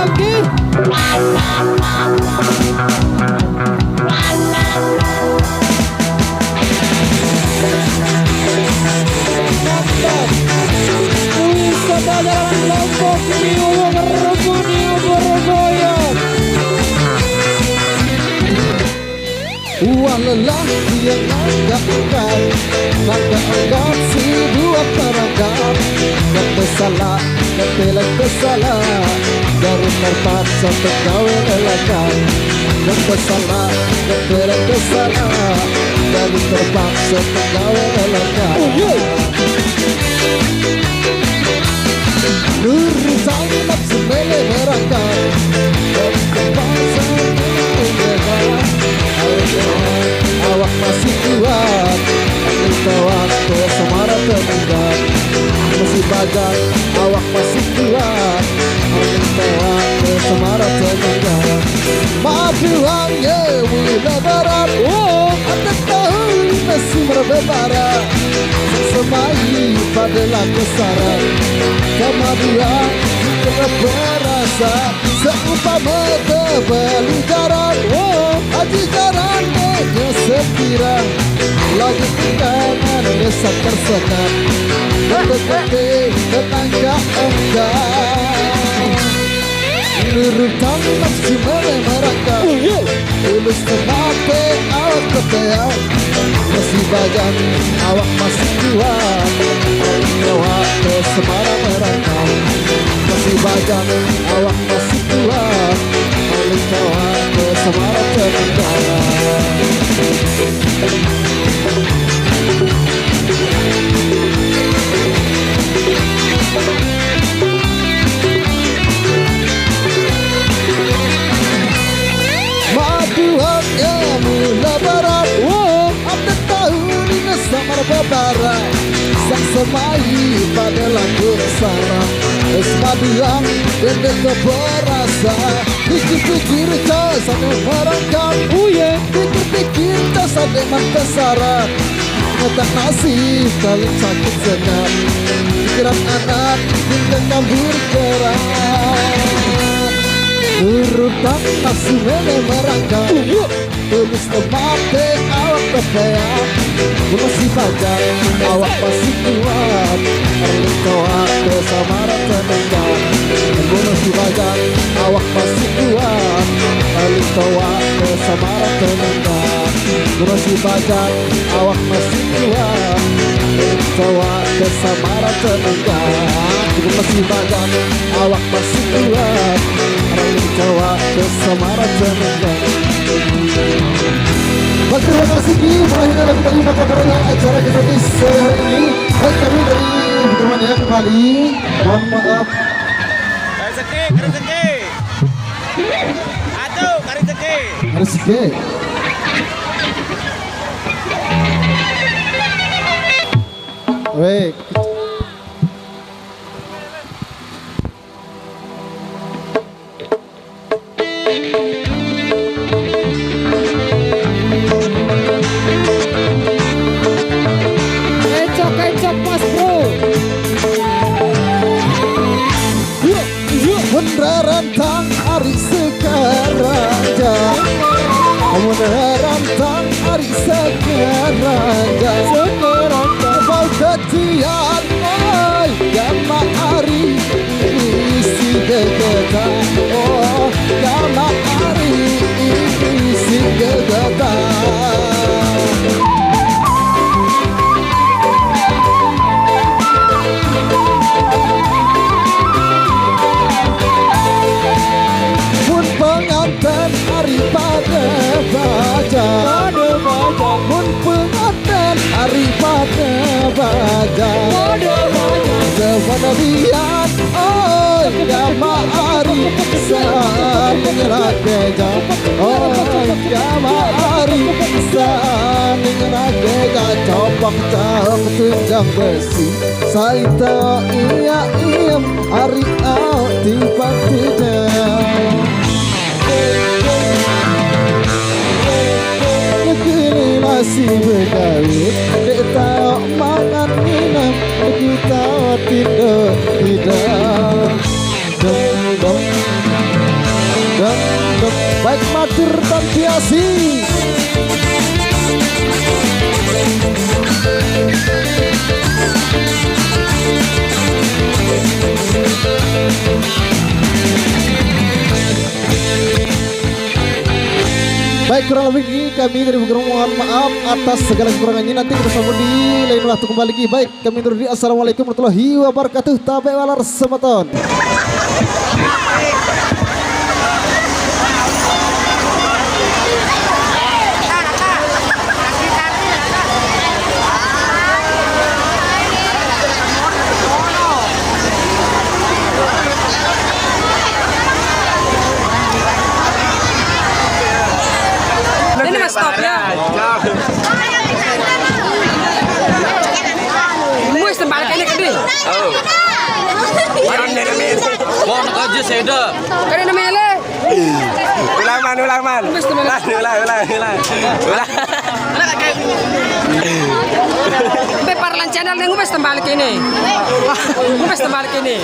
lagi. Wisata Jalan Lombok di Ubur di Uburgoyo. Uang lelah yang anggap-anggap, maka anggap si dua peranggap. Kata salah, kata kesalah, dari terpaksa tergawe relakan. Kata salah, kata kesalah, dari terpaksa tergawe relakan. Nuri sangat semele merangkap, terpaksa tergawe. Awak masih kuat, kita waktu semara tertinggal. Masih badan, awak masih kuat, kita waktu semara tertinggal. Majuannya wila barat, ada tahun masih berbara. Semai pada lagu saran, kemajuan kita berasa. Seumpama terbeli jaran, haji jaran dia sekira. Lagi tinggalan desa tersenat, kete tetangga enggak. Nurutan nafsu merangkak, tulus temate awak keteak. Masih badan awak masih kuat, awak ke semara merangkak. Masih badan awak masih kuat, awak ke semara tertinggal. Maduannya mula barat, ada tahun ini samar babara. Sang semai pada lagu sarang, esmaduang benda keberasa. Pikir-pikir tak sadar merangkap, pikir-pikir tak sadar mantasara. Ngetak nasib paling sakit sengat, pikiran anak dengan bergerak. Urutan nafsu merangkak, tulus temate awak kepeak. Masih badan awak masih kuat, awak ke samara tenangkan. Masih badan awak masih kuat, awak ke samara tenangkan. Masih badan awak masih kuat, awak ke samara tenangkan. Masih badan awak masih kuat, awak ke samara tenangkan. Baik, terima kasih Ki. Akhirnya lagu tadi maka pada acara kita di sore hari ini. Baik, kami dari teman ya kembali. Mohon maaf. Rezeki, rezeki. Aduh, rezeki. Rezeki. Baik. Kecok Mas Bro. Menerantang hari sekarang, menerantang hari sekarang. Kau ketian, gama hari isi gegeta. Oh, gama hari isi gegeta. Pengantin hari pada baca, pun pengantin hari pada baca. Kepada lihat, oh jama hari saling rakeja, oh jama hari saling rakeja. Copak cahang tunjang besi, saita iya iem hari tiba tidak. Masih berkawin, kita makan minum, kita tidak. Baik, kurang lebih ini kami dari Bogor mohon maaf atas segala kekurangannya. Nanti kita sambung di lain waktu kembali lagi. Baik, kami undur diri. Assalamualaikum warahmatullahi wabarakatuh. Tabe walar sematon. Ini mas stop ya. Mus tembak ini kan deh. Oh. Mau nak aja saya dah. Kan ini mele. Ulang man. Mus tembak. Ulang. Be parlan channel nih mus tembak ini. Mus tembak ini.